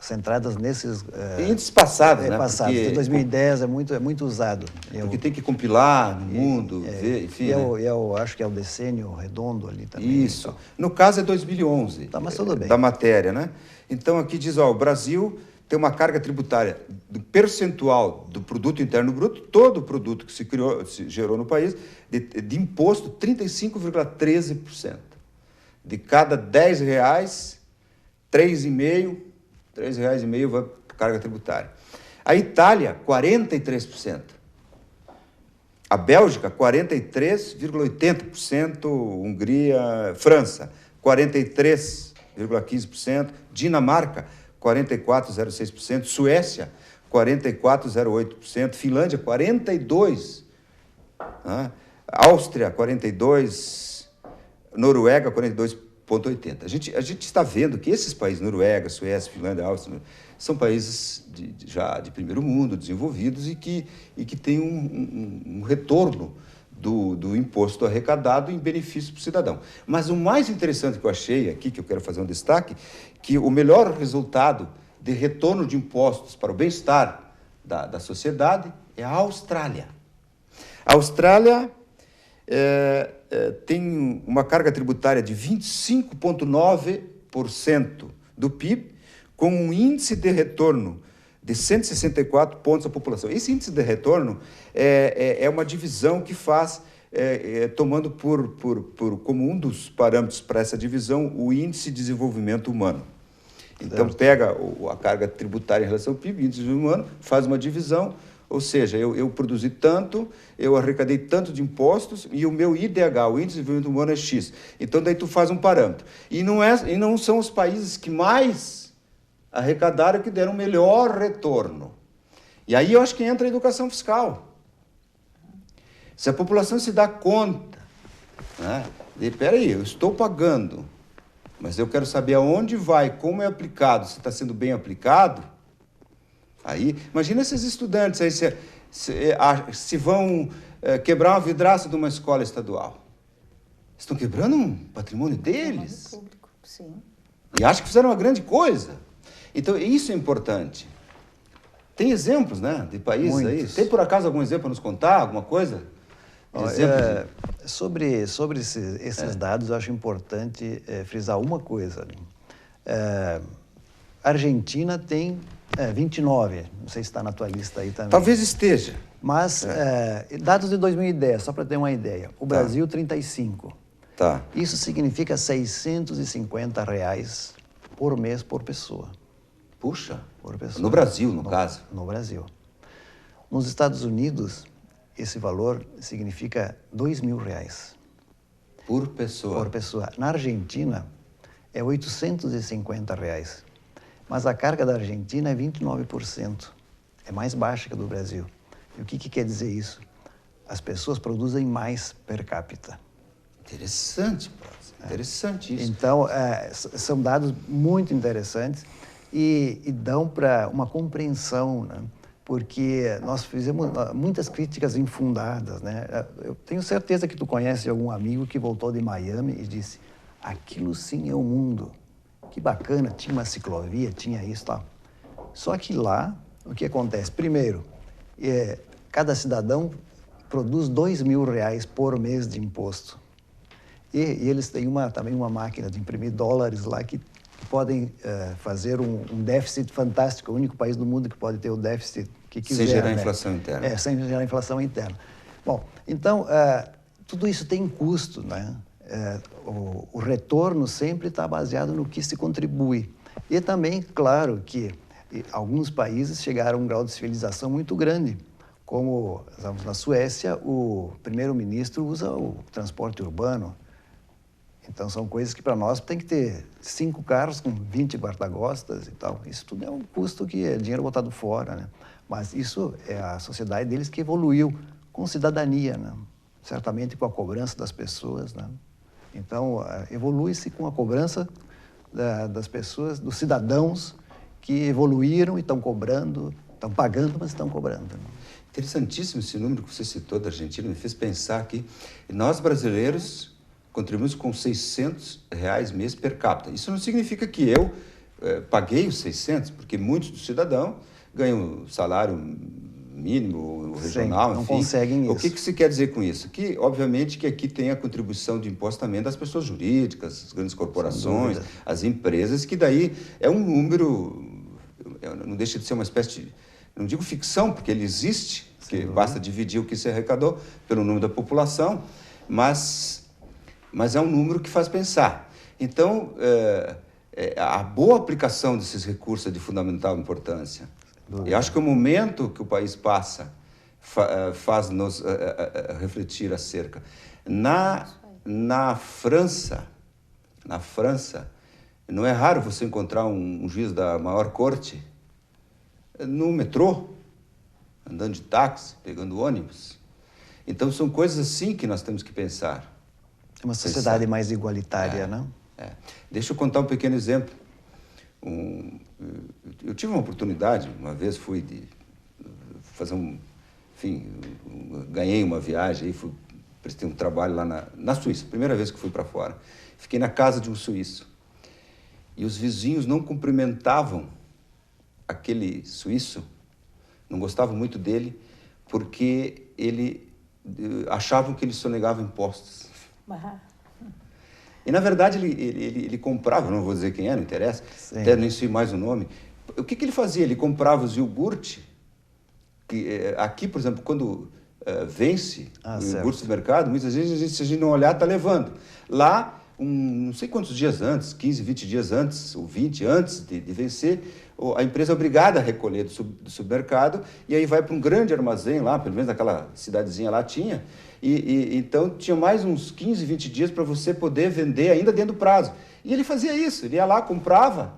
centradas nesses... índices passados, né? Passados. Porque 2010 é muito usado. Porque tem que compilar no mundo, ver, enfim. Eu acho que é o decênio redondo ali também. Isso. Então. No caso é 2011. Tá, mas tudo bem. Da matéria, né? Então aqui diz, o Brasil tem uma carga tributária do percentual do produto interno bruto, todo o produto que se gerou no país, de imposto, 35,13%. De cada R$10, R$3,5 vai para carga tributária. A Itália, 43%. A Bélgica, 43,80%. Hungria, França, 43,15%. Dinamarca, 44,06%. Suécia, 44,08%. Finlândia, 42%. Áustria, 42%. Noruega, 42,80%. A gente está vendo que esses países, Noruega, Suécia, Finlândia, Áustria, são países já de primeiro mundo, desenvolvidos, e que têm um retorno do imposto arrecadado em benefício para o cidadão. Mas o mais interessante que eu achei aqui, que eu quero fazer um destaque, que o melhor resultado de retorno de impostos para o bem-estar da sociedade é a Austrália. A Austrália tem uma carga tributária de 25,9% do PIB, com um índice de retorno de 164 pontos à população. Esse índice de retorno é uma divisão que faz, tomando como um dos parâmetros para essa divisão, o índice de desenvolvimento humano. Então, pega a carga tributária em relação ao PIB, índice de desenvolvimento humano, faz uma divisão, ou seja, eu produzi tanto, eu arrecadei tanto de impostos e o meu IDH, o índice de desenvolvimento humano, é X. Então, daí tu faz um parâmetro. E não são os países que mais arrecadaram que deram melhor retorno. E aí eu acho que entra a educação fiscal. Se a população se dá conta, né, peraí, eu estou pagando, mas eu quero saber aonde vai, como é aplicado, se está sendo bem aplicado. Aí, imagina esses estudantes aí se vão quebrar uma vidraça de uma escola estadual. Estão quebrando um patrimônio deles. Público, sim. E acham que fizeram uma grande coisa. Então, isso é importante. Tem exemplos, né, de países muitos aí? Tem, por acaso, algum exemplo para nos contar? Alguma coisa? Sobre esses dados, eu acho importante frisar uma coisa. A Argentina tem 29, não sei se está na tua lista aí também. Talvez esteja. Mas, dados de 2010, só para ter uma ideia, o Brasil, 35. Tá. Isso significa R$650 por mês por pessoa. Puxa, por pessoa. No Brasil, no caso. No Brasil. Nos Estados Unidos, esse valor significa R$2.000. Por pessoa? Por pessoa. Na Argentina, é R$850. Mas a carga da Argentina é 29%. É mais baixa que a do Brasil. E o que quer dizer isso? As pessoas produzem mais per capita. Interessante, interessante isso. Então, são dados muito interessantes e dão para uma compreensão, né? Porque nós fizemos muitas críticas infundadas, né? Eu tenho certeza que tu conhece algum amigo que voltou de Miami e disse: aquilo sim é o mundo. Que bacana, tinha uma ciclovia, tinha isso e tal. Só que lá, o que acontece? Primeiro, cada cidadão produz R$2.000 por mês de imposto. E eles têm também uma máquina de imprimir dólares lá que podem fazer um déficit fantástico. O único país do mundo que pode ter o déficit que quiser. Sem gerar inflação interna. Sem gerar inflação interna. Bom, então, tudo isso tem custo, né? o retorno sempre está baseado no que se contribui. E também, claro, que alguns países chegaram a um grau de civilização muito grande, como na Suécia, o primeiro-ministro usa o transporte urbano. Então, são coisas que para nós tem que ter 5 carros com 20 guarda-costas e tal. Isso tudo é um custo que é dinheiro botado fora, né? Mas isso é a sociedade deles que evoluiu com cidadania, né? Certamente com a cobrança das pessoas, né? Então, evolui-se com a cobrança das pessoas, dos cidadãos que evoluíram e estão cobrando, estão pagando, mas estão cobrando. Interessantíssimo esse número que você citou da Argentina, me fez pensar que nós brasileiros contribuímos com R$600 mês per capita. Isso não significa que eu paguei os 600, porque muitos dos cidadãos ganham salário mínimo, regional, sim, não enfim. Conseguem isso. O que se quer dizer com isso? Que, obviamente, que aqui tem a contribuição de imposto também das pessoas jurídicas, as grandes corporações, as empresas, que daí é um número, não deixa de ser uma espécie de, não digo ficção, porque ele existe, porque basta dividir o que se arrecadou pelo número da população, mas é um número que faz pensar. Então, a boa aplicação desses recursos é de fundamental importância. Eu acho que o momento que o país passa faz-nos refletir acerca. Na França, não é raro você encontrar um juiz da maior corte no metrô, andando de táxi, pegando ônibus. Então, são coisas assim que nós temos que pensar. É uma sociedade mais igualitária, né? Deixa eu contar um pequeno exemplo. Eu tive uma oportunidade, uma vez fui fazer ganhei uma viagem, aí prestei um trabalho lá na Suíça, primeira vez que fui para fora. Fiquei na casa de um suíço. E os vizinhos não cumprimentavam aquele suíço, não gostavam muito dele, porque achavam que ele sonegava impostos. E, na verdade, ele comprava, não vou dizer quem é, não interessa, até nem sei mais o nome. O que ele fazia? Ele comprava os iogurtes, que aqui, por exemplo, quando vence o iogurte do mercado, muitas vezes, se a gente não olhar, está levando. Lá, não sei quantos dias antes, 15, 20 dias antes, ou 20 antes de vencer, a empresa é obrigada a recolher do supermercado e aí vai para um grande armazém lá, pelo menos naquela cidadezinha lá tinha, então tinha mais uns 15, 20 dias para você poder vender ainda dentro do prazo. E ele fazia isso, ele ia lá, comprava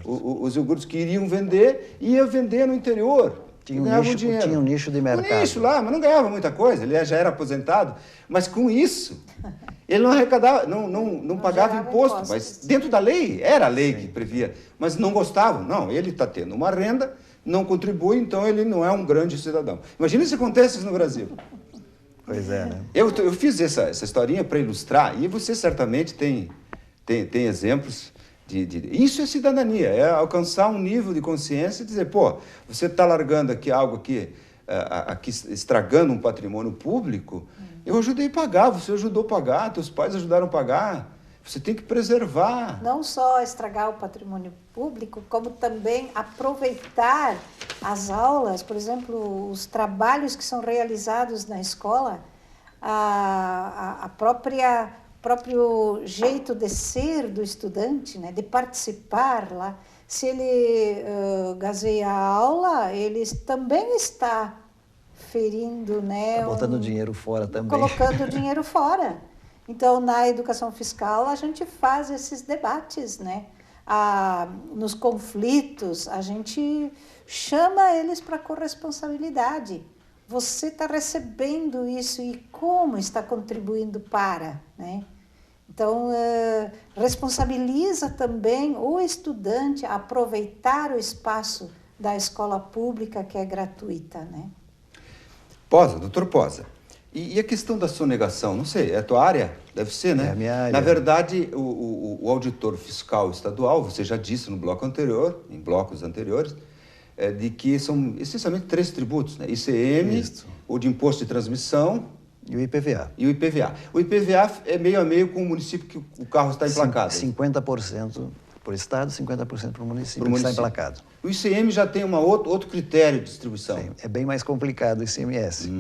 os iogurtes que iriam vender e ia vender no interior. Tinha um nicho de mercado. Um nicho lá, mas não ganhava muita coisa, ele já era aposentado. Mas com isso, ele não arrecadava, não pagava imposto, mas dentro da lei, era a lei que previa. Mas não gostavam. Não, ele está tendo uma renda, não contribui, então ele não é um grande cidadão. Imagina se acontece isso no Brasil. Pois é, né? Eu fiz essa historinha para ilustrar, e você certamente tem exemplos isso é cidadania, é alcançar um nível de consciência e dizer, pô, você está largando aqui algo aqui, estragando um patrimônio público, eu ajudei a pagar, você ajudou a pagar, teus pais ajudaram a pagar, você tem que preservar. Não só estragar o patrimônio público, como também aproveitar as aulas, por exemplo, os trabalhos que são realizados na escola, próprio jeito de ser do estudante, né, de participar lá. Se ele gazeia a aula, ele também está ferindo, né? Está botando dinheiro fora também. Colocando dinheiro fora. Então, na educação fiscal, a gente faz esses debates, né? Nos conflitos, a gente chama eles para corresponsabilidade. Você está recebendo isso e como está contribuindo para, né? Então, responsabiliza também o estudante a aproveitar o espaço da escola pública que é gratuita, né? Posa, doutor Posa, e a questão da sonegação? Não sei, é a tua área? Deve ser, né? É a minha área. Na verdade, o auditor fiscal estadual, você já disse no bloco anterior, em blocos anteriores, de que são essencialmente 3 tributos, né? ICM, o de imposto de transmissão e o IPVA. O IPVA é meio a meio com o município que o carro está emplacado. 50% por estado, 50% para o município que está emplacado. O ICM já tem outro critério de distribuição. Sim, é bem mais complicado o ICMS.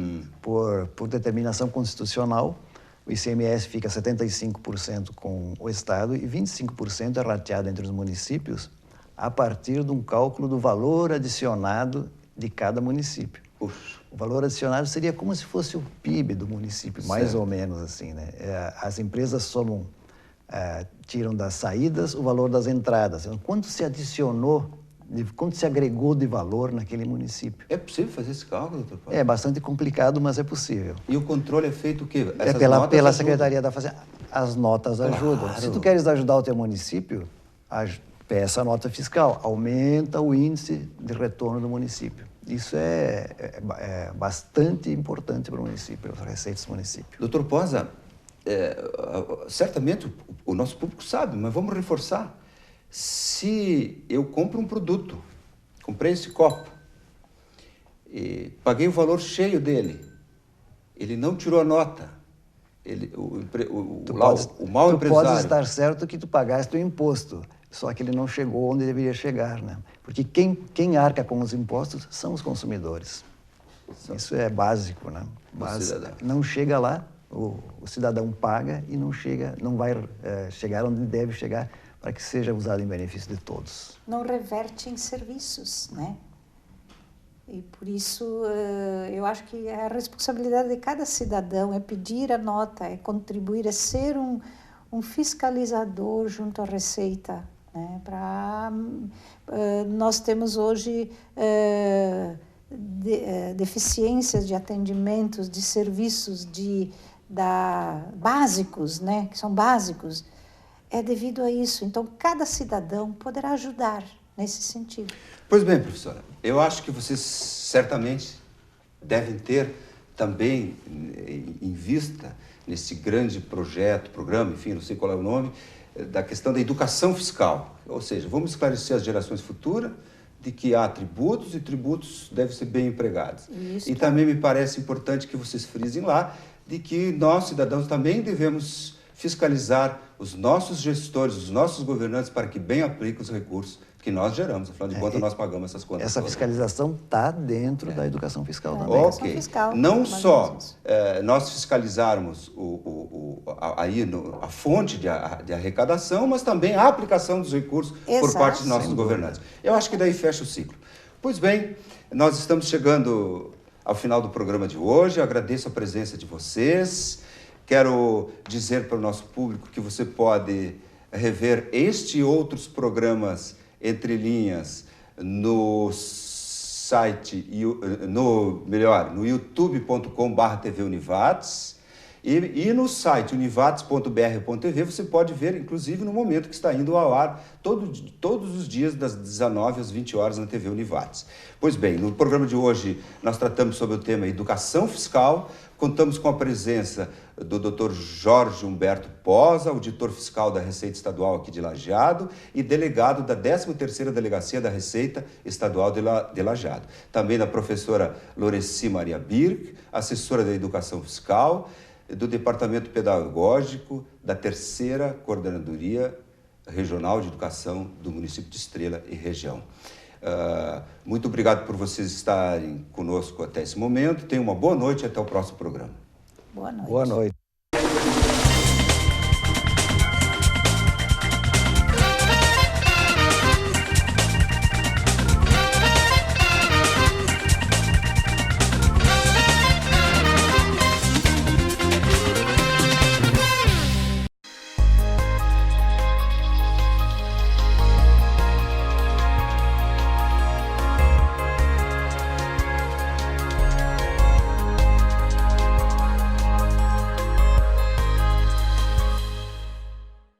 Por determinação constitucional, o ICMS fica 75% com o Estado e 25% é rateado entre os municípios a partir de um cálculo do valor adicionado de cada município. Puxa. O valor adicionado seria como se fosse o PIB do município, mais ou menos assim, né? As empresas somam, tiram das saídas o valor das entradas. Então, quanto se adicionou, quanto se agregou de valor naquele município? É possível fazer esse cálculo, doutor Paulo? É bastante complicado, mas é possível. E o controle é feito o quê? Pela Secretaria da Fazenda. As notas ajudam. Se tu queres ajudar o teu município, peça a nota fiscal, aumenta o índice de retorno do município. Isso é bastante importante para o município, para as receitas do município. Doutor Posa, certamente o nosso público sabe, mas vamos reforçar. Se eu compro um produto, comprei esse copo, e paguei o valor cheio dele, ele não tirou a nota, o mau empresário... Tu pode estar certo que tu pagaste o imposto, só que ele não chegou onde deveria chegar, né? Porque quem arca com os impostos são os consumidores. Isso é básico, né? Não chega lá, o cidadão paga e não vai chegar onde deve chegar para que seja usado em benefício de todos. Não reverte em serviços, né? E por isso eu acho que a responsabilidade de cada cidadão é pedir a nota, é contribuir, é ser um fiscalizador junto à Receita. Né? Nós temos hoje deficiências de atendimentos, de serviços básicos, né? Que são básicos, é devido a isso. Então, cada cidadão poderá ajudar nesse sentido. Pois bem, professora, eu acho que vocês certamente devem ter também em vista, nesse grande programa, enfim, não sei qual é o nome, da questão da educação fiscal. Ou seja, vamos esclarecer as gerações futuras de que há tributos e tributos devem ser bem empregados. Isso. E também me parece importante que vocês frisem lá de que nós, cidadãos, também devemos fiscalizar os nossos gestores, os nossos governantes para que bem apliquem os recursos que nós geramos. Afinal de contas, nós pagamos essas contas. Essa fiscalização está dentro da educação fiscal também. Ok. Não só nós fiscalizarmos a fonte de arrecadação, mas também a aplicação dos recursos por parte de nossos governantes. Eu acho que daí fecha o ciclo. Pois bem, nós estamos chegando ao final do programa de hoje. Eu agradeço a presença de vocês. Quero dizer para o nosso público que você pode rever este e outros programas entre linhas no site, no youtube.com/TV Univates e no site univates.br.tv você pode ver, inclusive, no momento que está indo ao ar, todos os dias das 19 às 20 horas na TV Univates. Pois bem, no programa de hoje nós tratamos sobre o tema educação fiscal, contamos com a presença do Dr. Jorge Humberto Posa, auditor fiscal da Receita Estadual aqui de Lajeado e delegado da 13ª Delegacia da Receita Estadual de Lajeado. Também da professora Loreci Maria Birk, assessora da Educação Fiscal, do Departamento Pedagógico da 3ª Coordenadoria Regional de Educação do município de Estrela e região. Muito obrigado por vocês estarem conosco até esse momento. Tenham uma boa noite e até o próximo programa. Boa noite. Boa noite.